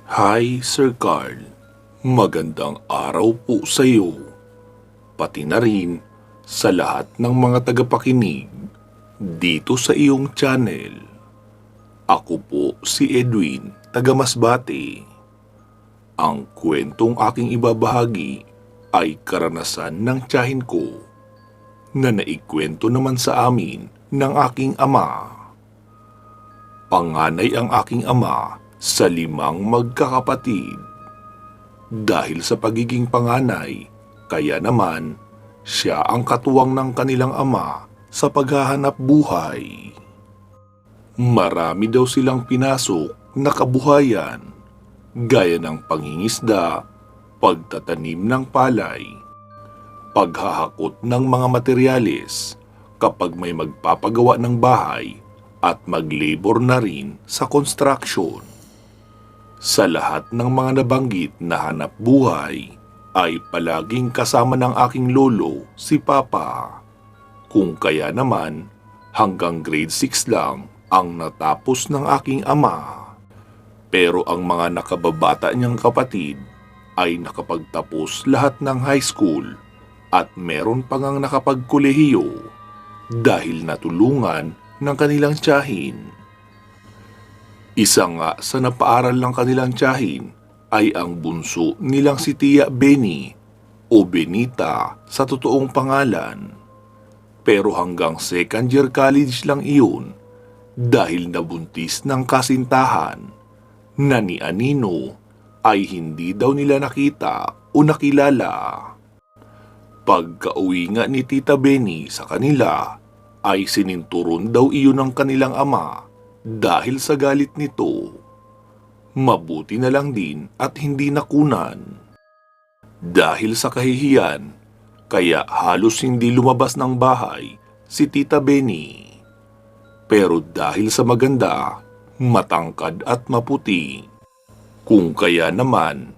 Hi, Sir Carl. Magandang araw po sa iyo. Pati na rin sa lahat ng mga tagapakinig dito sa iyong channel. Ako po si Edwin, taga Masbate. Ang kwentong aking ibabahagi ay karanasan ng tiyahin ko na naikwento naman sa amin ng aking ama. Panganay ang aking ama sa 5 magkakapatid. Dahil sa pagiging panganay, kaya naman siya ang katuwang ng kanilang ama sa paghahanap buhay. Marami daw silang pinasok na kabuhayan, gaya ng pangingisda, pagtatanim ng palay, paghahakot ng mga materyales kapag may magpapagawa ng bahay, at mag-labor na rin sa construction. Sa lahat ng mga nabanggit na hanap buhay ay palaging kasama ng aking lolo si Papa. Kung kaya naman hanggang grade 6 lang ang natapos ng aking ama. Pero ang mga nakababata niyang kapatid ay nakapagtapos lahat ng high school at meron pang ang nakapagkolehiyo dahil natulungan ng kanilang tiyahin. Isa nga sa napaaral ng kanilang tiyahin ay ang bunso nilang si Tia Benny o Benita sa totoong pangalan. Pero hanggang second year college lang iyon dahil nabuntis ng kasintahan na ni Anino ay hindi daw nila nakita o nakilala. Pagka-uwi nga ni Tita Benny sa kanila ay sininturon daw iyon ng kanilang ama dahil sa galit nito. Mabuti na lang din at hindi nakunan. Dahil sa kahihiyan, kaya halos hindi lumabas ng bahay si Tita Benny. Pero dahil sa maganda, matangkad at maputi, kung kaya naman,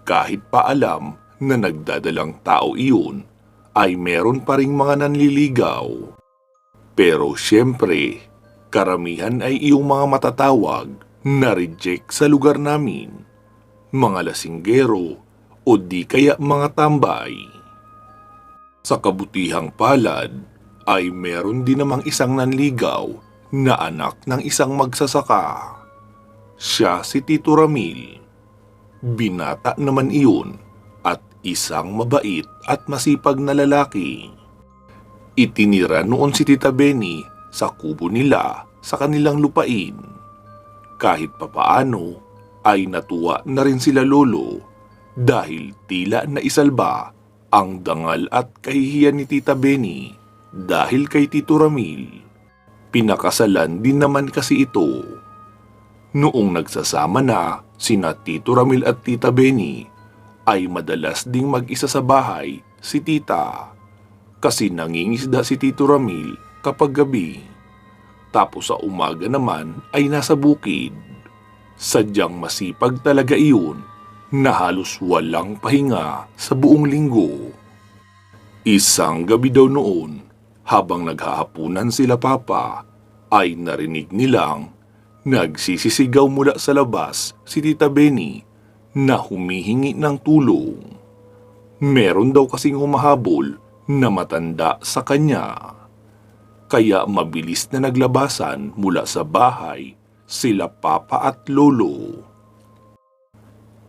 kahit pa alam na nagdadalang tao iyon, ay meron pa ring mga nanliligaw. Pero siyempre, karamihan ay iyong mga matatawag na reject sa lugar namin. Mga lasinggero o di kaya mga tambay. Sa kabutihang palad ay meron din namang isang nanligaw na anak ng isang magsasaka. Siya si Tito Ramil. Binata naman iyon at isang mabait at masipag na lalaki. Itinira noon si Tita Benny sa kubo nila sa kanilang lupain. Kahit papaano ay natuwa na rin sila lolo dahil tila naisalba ang dangal at kahihiyan ni Tita Benny dahil kay Tito Ramil. Pinakasalan din naman kasi ito. Noong nagsasama na sina Tito Ramil at Tita Benny ay madalas ding mag-isa sa bahay si Tita. Kasi nangingisda si Tito Ramil kapag gabi. Tapos sa umaga naman ay nasa bukid. Sadyang masipag talaga iyon na halos walang pahinga sa buong linggo. Isang gabi daw noon, habang naghahapunan sila Papa, ay narinig nilang nagsisisigaw mula sa labas si Tita Benny na humihingi ng tulong. Meron daw kasing humahabol na matanda sa kanya. Kaya mabilis na naglabasan mula sa bahay sila Papa at Lolo.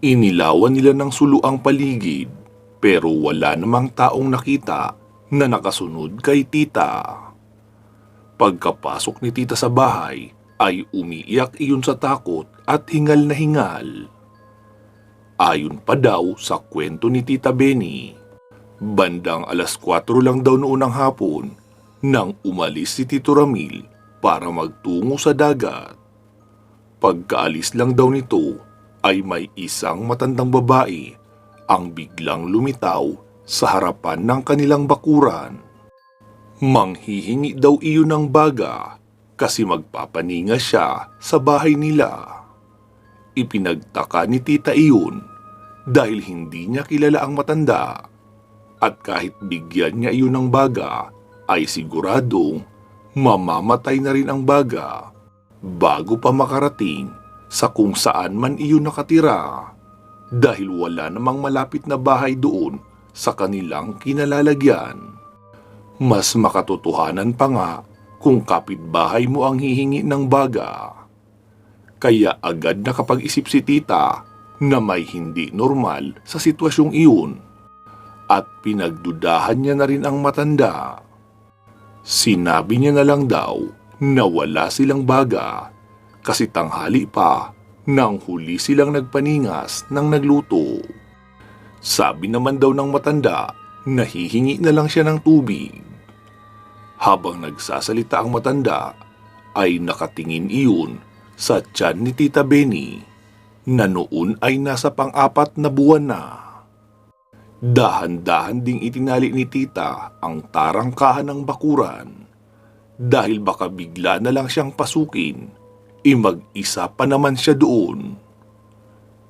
Inilawan nila ng sulo ang paligid pero wala namang taong nakita na nakasunod kay Tita. Pagkapasok ni Tita sa bahay ay umiiyak iyon sa takot at hingal na hingal. Ayon pa daw sa kwento ni Tita Benny, bandang alas 4 lang daw noon ng hapon nang umalis si Tito Ramil para magtungo sa dagat. Pagkaalis lang daw nito ay may isang matandang babae ang biglang lumitaw sa harapan ng kanilang bakuran. Manghihingi daw iyon ng baga kasi magpapaninga siya sa bahay nila. Ipinagtaka ni Tita iyon dahil hindi niya kilala ang matanda at kahit bigyan niya iyon ng baga ay siguradong mamamatay na rin ang baga bago pa makarating sa kung saan man iyon nakatira dahil wala namang malapit na bahay doon sa kanilang kinalalagyan. Mas makatotohanan pa nga kung kapitbahay mo ang hihingi ng baga. Kaya agad nakapag-isip si tita na may hindi normal sa sitwasyong iyon at pinagdudahan niya na rin ang matanda. Sinabi niya na lang daw na wala silang baga kasi tanghali pa nang huli silang nagpaningas ng nagluto. Sabi naman daw ng matanda na hihingi na lang siya ng tubig. Habang nagsasalita ang matanda ay nakatingin iyon sa tiyan ni Tita Benny na noon ay nasa pang-4 na buwan na. Dahan-dahan ding itinali ni tita ang tarangkahan ng bakuran dahil baka bigla na lang siyang pasukin, mag-isa pa naman siya doon.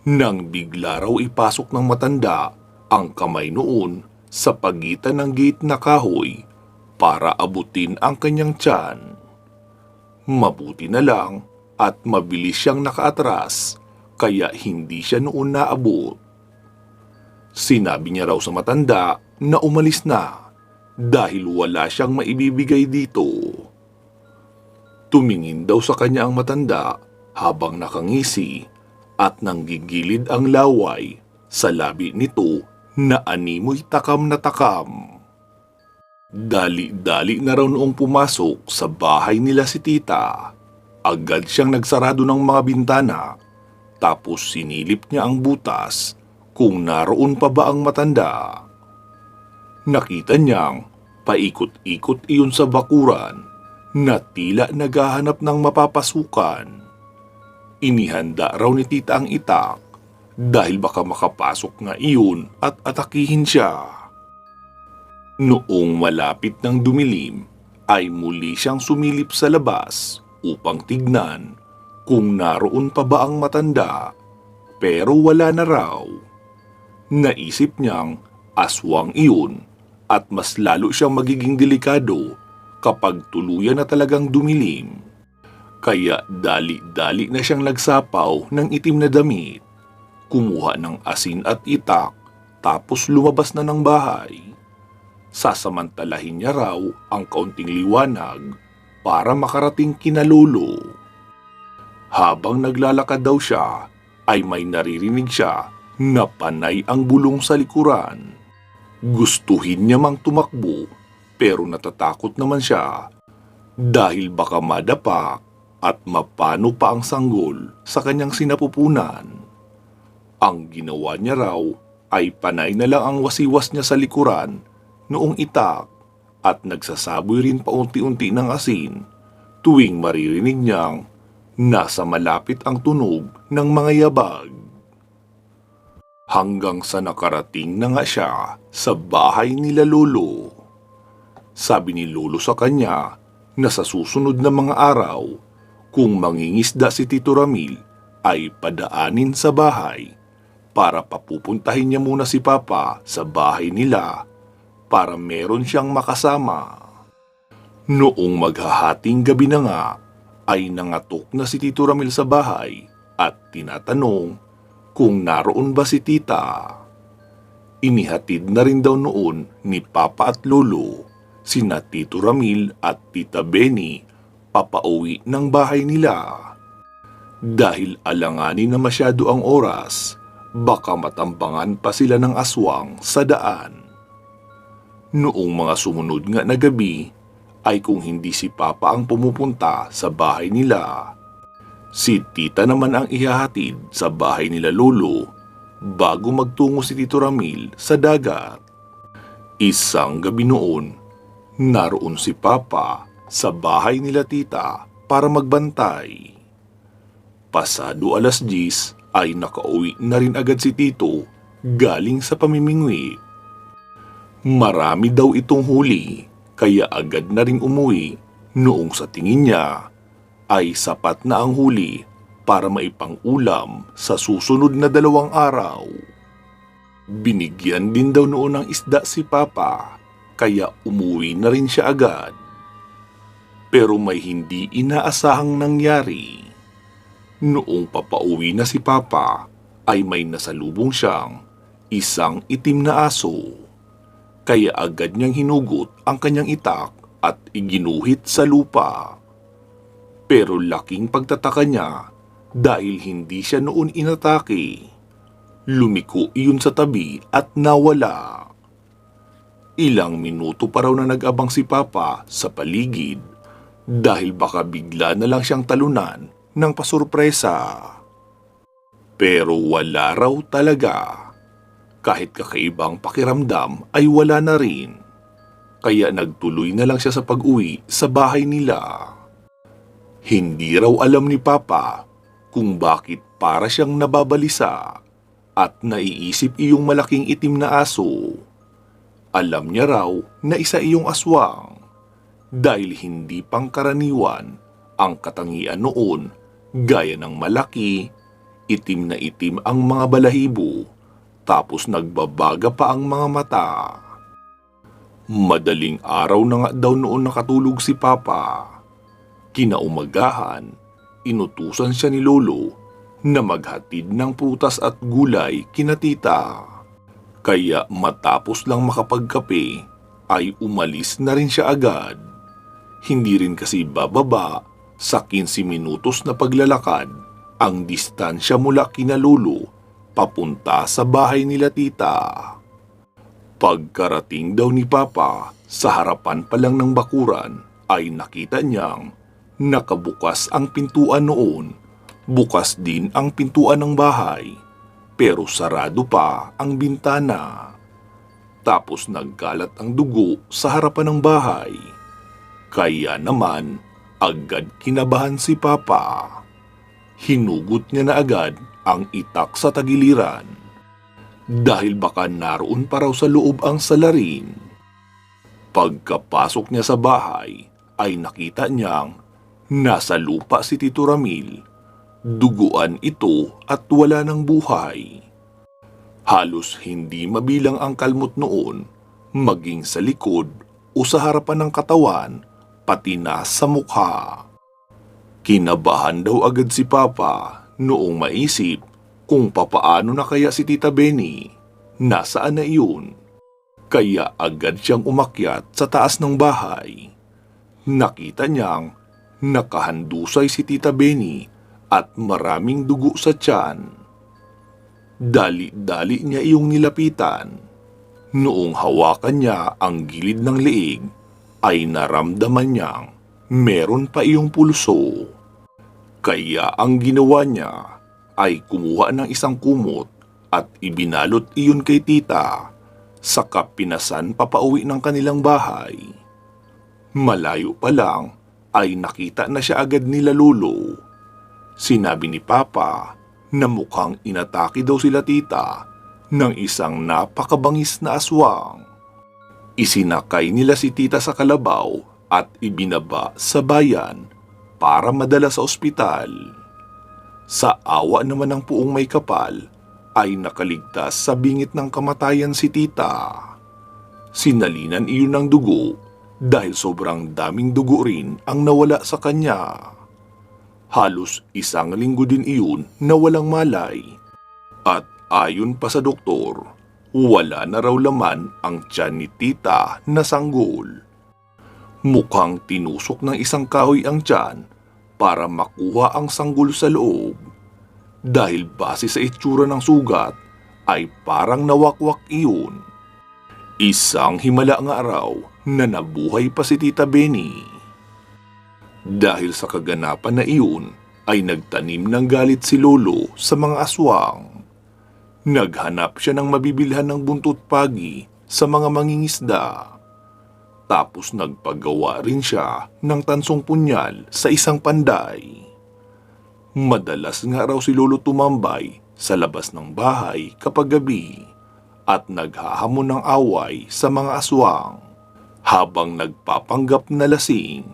Nang bigla raw ipasok ng matanda ang kamay noon sa pagitan ng gate na kahoy para abutin ang kanyang tiyan. Mabuti na lang at mabilis siyang nakaatras kaya hindi siya noon naabot. Sinabi niya raw sa matanda na umalis na dahil wala siyang maibibigay dito. Tumingin daw sa kanya ang matanda habang nakangisi at nanggigilid ang laway sa labi nito na animoy takam na takam. Dali-dali na raw noong pumasok sa bahay nila si tita. Agad siyang nagsarado ng mga bintana tapos sinilip niya ang butas kung naroon pa ba ang matanda. Nakita niyang paikot-ikot iyon sa bakuran na tila naghahanap ng mapapasukan. Inihanda raw ni tita ang itak dahil baka makapasok nga iyon at atakihin siya. Noong malapit ng dumilim ay muli siyang sumilip sa labas upang tignan kung naroon pa ba ang matanda, pero wala na raw. Naisip niyang aswang iyon at mas lalo siyang magiging delikado kapag tuluyan na talagang dumilim. Kaya dali-dali na siyang nagsapaw ng itim na damit, kumuha ng asin at itak tapos lumabas na ng bahay. Sasamantalahin niya raw ang kaunting liwanag para makarating kina lolo. Habang naglalakad daw siya, ay may naririnig siya na panay ang bulong sa likuran. Gustuhin niya mang tumakbo pero natatakot naman siya dahil baka madapa at mapano pa ang sanggol sa kanyang sinapupunan. Ang ginawa niya raw ay panay na lang ang wasiwas niya sa likuran noong itak at nagsasaboy rin paunti-unti ng asin tuwing maririnig niyang nasa malapit ang tunog ng mga yabag. Hanggang sa nakarating na nga siya sa bahay nila lolo. Sabi ni lolo sa kanya na sa susunod na mga araw, kung mangingisda si Tito Ramil ay padaanin sa bahay para papupuntahin niya muna si Papa sa bahay nila para meron siyang makasama. Noong maghahating gabi na nga, ay nangatok na si Tito Ramil sa bahay at tinatanong kung naroon ba si tita. Inihatid na rin daw noon ni Papa at Lolo sina Tito Ramil at Tita Benny papauwi ng bahay nila. Dahil alanganin na masyado ang oras, baka matambangan pa sila ng aswang sa daan. Noong mga sumunod nga na gabi, ay kung hindi si Papa ang pumupunta sa bahay nila, si Tita naman ang ihahatid sa bahay nila Lolo bago magtungo si Tito Ramil sa dagat. Isang gabi noon, naroon si Papa sa bahay nila Tita para magbantay. Pasado 10:00 ay nakauwi na rin agad si Tito galing sa pamimingwit. Marami daw itong huli kaya agad na rin umuwi noong sa tingin niya ay sapat na ang huli para maipang-ulam sa susunod na 2 araw. Binigyan din daw noon ng isda si Papa kaya umuwi na rin siya agad. Pero may hindi inaasahang nangyari. Noong papauwi na si Papa, ay may nasalubong siyang isang itim na aso. Kaya agad niyang hinugot ang kanyang itak at iginuhit sa lupa. Pero laking pagtataka niya dahil hindi siya noon inatake. Lumiko iyon sa tabi at nawala. Ilang minuto pa raw na nag-abang si Papa sa paligid dahil baka bigla na lang siyang talunan ng pasurpresa. Pero wala raw talaga. Kahit kakaibang pakiramdam ay wala na rin. Kaya nagtuloy na lang siya sa pag-uwi sa bahay nila. Hindi raw alam ni Papa kung bakit para siyang nababalisa at naiisip iyong malaking itim na aso. Alam niya raw na isa iyong aswang dahil hindi pangkaraniwan ang katangian noon gaya ng malaki, itim na itim ang mga balahibo tapos nagbabaga pa ang mga mata. Madaling araw na nga daw noon nakatulog si Papa. Kinaumagahan, inutusan siya ni Lolo na maghatid ng prutas at gulay kina tita. Kaya matapos lang makapagkape ay umalis na rin siya agad. Hindi rin kasi bababa sa 15 minutos na paglalakad ang distansya mula kina Lolo papunta sa bahay nila tita. Pagkarating daw ni Papa sa harapan pa lang ng bakuran ay nakita niyang nakabukas ang pintuan noon. Bukas din ang pintuan ng bahay pero sarado pa ang bintana. Tapos nagkalat ang dugo sa harapan ng bahay. Kaya naman agad kinabahan si Papa. Hinugot niya na agad ang itak sa tagiliran dahil baka naroon pa raw sa loob ang salarin. Pagkapasok niya sa bahay ay nakita niyang nasa lupa si Tito Ramil. Duguan ito at wala ng buhay. Halos hindi mabilang ang kalmot noon, maging sa likod o sa harapan ng katawan, pati na sa mukha. Kinabahan daw agad si Papa noong maisip kung papaano na kaya si Tita Benny. Nasaan na iyon? Kaya agad siyang umakyat sa taas ng bahay. Nakita niyang nakahandusay si Tita Benny at maraming dugo sa tiyan. Dali-dali niya iyong nilapitan. Noong hawakan niya ang gilid ng leeg, ay naramdaman niyang meron pa iyong pulso. Kaya ang ginawa niya ay kumuha ng isang kumot at ibinalot iyon kay tita, saka pinasan papauwi ng kanilang bahay. Malayo pa lang ay nakita na siya agad nila Lolo. Sinabi ni Papa na mukhang inatake daw sila tita ng isang napakabangis na aswang. Isinakay nila si tita sa kalabaw at ibinaba sa bayan para madala sa ospital. Sa awa naman ng puong may kapal ay nakaligtas sa bingit ng kamatayan si tita. Sinalinan iyon ng dugo dahil sobrang daming dugo rin ang nawala sa kanya. Halos 1 linggo din iyon na walang malay. At ayon pa sa doktor, wala na raw laman ang tiyan ni tita na sanggol. Mukhang tinusok ng isang kahoy ang tiyan para makuha ang sanggol sa loob. Dahil base sa itsura ng sugat ay parang nawakwak iyon. Isang himala nga araw na nabuhay pa si Tita Benny. Dahil sa kaganapan na iyon ay nagtanim ng galit si Lolo sa mga aswang. Naghanap siya ng mabibilhan ng buntot pagi sa mga mangingisda. Tapos nagpagawa rin siya ng tansong punyal sa isang panday. Madalas nga raw si Lolo tumambay sa labas ng bahay kapag gabi at naghahamon ng away sa mga aswang habang nagpapanggap na lasing.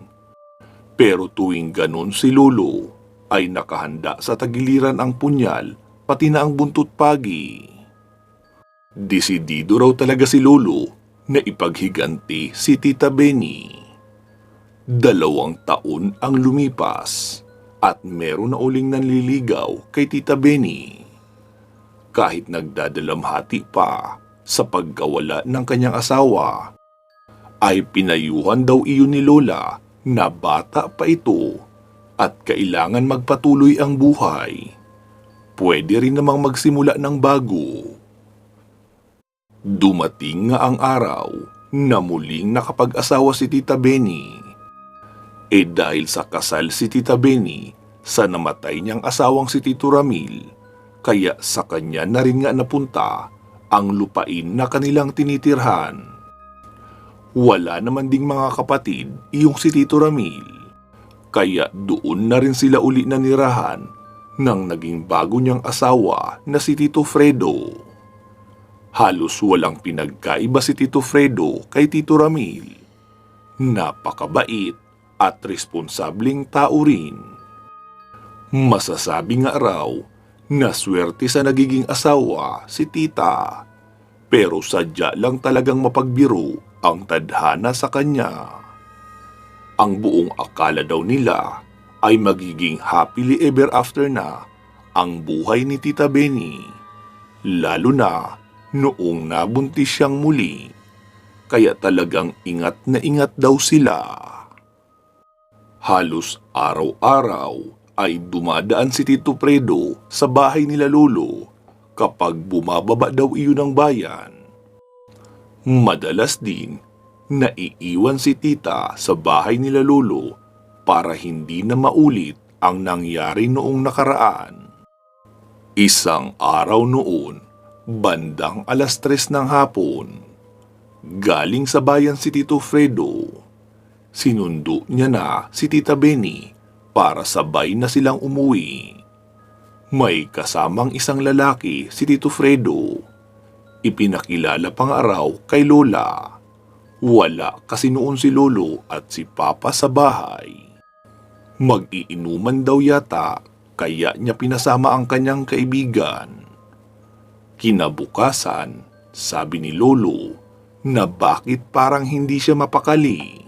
Pero tuwing ganun si Lolo ay nakahanda sa tagiliran ang punyal pati na ang buntot pagi. Desidido raw talaga si Lolo na ipaghiganti si Tita Benny. 2 taon ang lumipas at meron na uling nanliligaw kay Tita Benny. Kahit nagdadalamhati pa sa pagkawala ng kanyang asawa, ay pinayuhan daw iyon ni Lola na bata pa ito at kailangan magpatuloy ang buhay. Pwede rin namang magsimula ng bago. Dumating nga ang araw na muling nakapag-asawa si Tita Benny. Dahil sa kasal si Tita Benny sa namatay niyang asawang si Tito Ramil, kaya sa kanya na rin nga napunta ang lupain na kanilang tinitirhan. Wala naman ding mga kapatid iyong si Tito Ramil, kaya doon na rin sila uli nanirahan nang naging bago niyang asawa na si Tito Fredo. Halos walang pinagkaiba si Tito Fredo kay Tito Ramil. Napakabait at responsableng tao rin. Masasabi nga raw na swerte sa nagiging asawa si tita, pero sadya lang talagang mapagbiro ang tadhana sa kanya. Ang buong akala daw nila ay magiging happily ever after na ang buhay ni Tita Benny, lalo na noong nabuntis siyang muli, kaya talagang ingat na ingat daw sila. Halos araw-araw ay dumadaan si Tito Fredo sa bahay nila Lolo kapag bumababa daw iyon ng bayan. Madalas din naiiwan si tita sa bahay nila Lolo para hindi na maulit ang nangyari noong nakaraan. Isang araw noon, bandang 3:00 ng hapon, galing sa bayan si Tito Fredo. Sinundo niya na si Tita Benny para sabay na silang umuwi. May kasamang isang lalaki si Tito Fredo. Ipinakilala pang araw kay Lola. Wala kasi noon si Lolo at si Papa sa bahay. Mag-iinuman daw yata, kaya niya pinasama ang kanyang kaibigan. Kinabukasan, sabi ni Lolo na bakit parang hindi siya mapakali.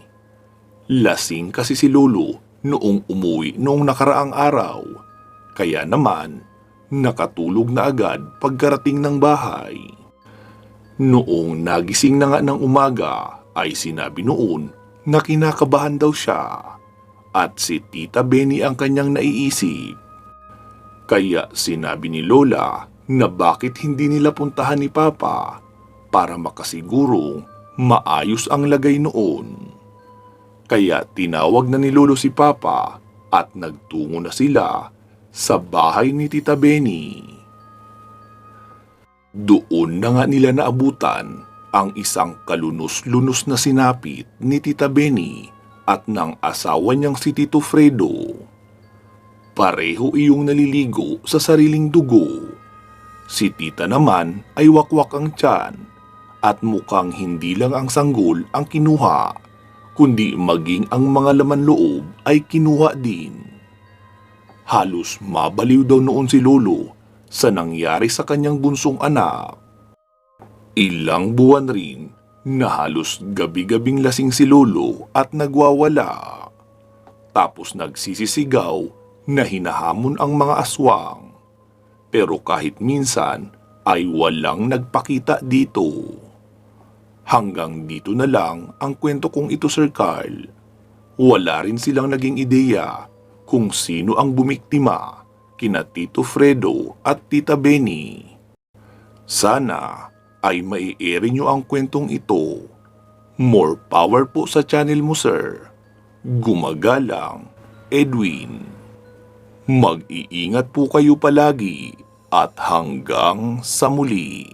Lasing kasi si Lolo noong umuwi noong nakaraang araw, kaya naman nakatulog na agad pagkarating ng bahay. Noong nagising na nga ng umaga ay sinabi noon na kinakabahan daw siya at si Tita Benny ang kanyang naiisip. Kaya sinabi ni Lola na bakit hindi nila puntahan ni Papa para makasigurong maayos ang lagay noon. Kaya tinawag na ni Lolo si Papa at nagtungo na sila sa bahay ni Tita Benny. Doon na nga nila naabutan ang isang kalunos-lunos na sinapit ni Tita Benny at ng asawa niyang si Tito Fredo. Pareho iyong naliligo sa sariling dugo. Si tita naman ay wakwak ang tiyan at mukhang hindi lang ang sanggol ang kinuha, kundi maging ang mga laman loob ay kinuha din. Halos mabaliw daw noon si Lolo sa nangyari sa kanyang bunsong anak. Ilang buwan rin na halos gabi-gabing lasing si Lolo at nagwawala. Tapos nagsisisigaw na hinahamon ang mga aswang. Pero kahit minsan ay walang nagpakita dito. Hanggang dito na lang ang kwento kong ito, Sir Carl. Wala rin silang naging ideya kung sino ang bumiktima kina Tito Fredo at Tita Benny. Sana ay mai-air nyo ang kwentong ito. More power po sa channel mo, sir. Gumagalang, Edwin. Mag-iingat po kayo palagi at hanggang sa muli.